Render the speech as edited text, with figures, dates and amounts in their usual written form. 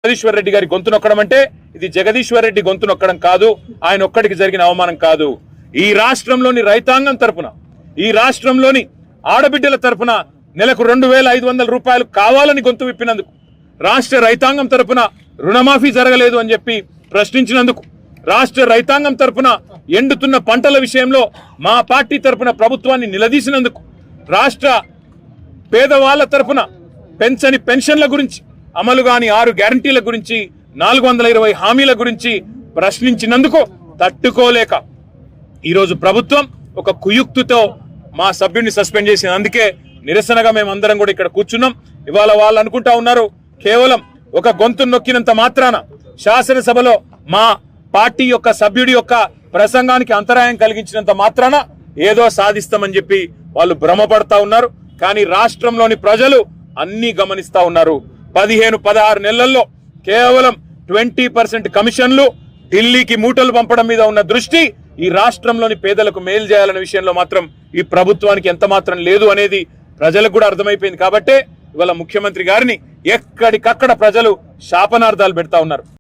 జగదీశ్వర్ రెడ్డి గారి గొంతు నొక్కడం అంటే ఇది జగదీశ్వర్ రెడ్డి గొంతు నొక్కడం కాదు, ఆయన ఒక్కడికి జరిగిన అవమానం కాదు. ఈ రాష్ట్రంలోని రైతాంగం తరపున, ఈ రాష్ట్రంలోని ఆడబిడ్డల తరపున నెలకు 2,500 రూపాయలు కావాలని గొంతు విప్పినందుకు, రాష్ట్ర రైతాంగం తరపున రుణమాఫీ జరగలేదు అని చెప్పి ప్రశ్నించినందుకు, రాష్ట్ర రైతాంగం తరపున ఎండుతున్న పంటల విషయంలో మా పార్టీ తరపున ప్రభుత్వాన్ని నిలదీసినందుకు, రాష్ట్ర పేదవాళ్ల తరపున పెంచని పెన్షన్ల గురించి, అమలు కాని 6 గ్యారంటీల గురించి, 420 హామీల గురించి ప్రశ్నించినందుకు తట్టుకోలేక ఈరోజు ప్రభుత్వం ఒక కుయుక్తితో మా సభ్యుడిని సస్పెండ్ చేసింది. అందుకే నిరసనగా మేమందరం కూడా ఇక్కడ కూర్చున్నాం. ఇవాళ వాళ్ళు అనుకుంటా ఉన్నారు కేవలం ఒక గొంతు నొక్కినంత మాత్రాన, శాసనసభలో మా పార్టీ యొక్క సభ్యుడి యొక్క ప్రసంగానికి అంతరాయం కలిగించినంత మాత్రాన ఏదో సాధిస్తామని చెప్పి వాళ్ళు భ్రమపడతా ఉన్నారు. కానీ రాష్ట్రంలోని ప్రజలు అన్ని గమనిస్తా ఉన్నారు. 15-16 నెలల్లో కేవలం 20% కమిషన్లు, ఢిల్లీకి మూటలు పంపడం మీద ఉన్న దృష్టి ఈ రాష్ట్రంలోని పేదలకు మేలు చేయాలనే విషయంలో మాత్రం ఈ ప్రభుత్వానికి ఎంత మాత్రం లేదు అనేది ప్రజలకు కూడా అర్థమైపోయింది. కాబట్టే ఇవాళ ముఖ్యమంత్రి గారిని ఎక్కడికక్కడ ప్రజలు శాపనార్థాలు పెడతా ఉన్నారు.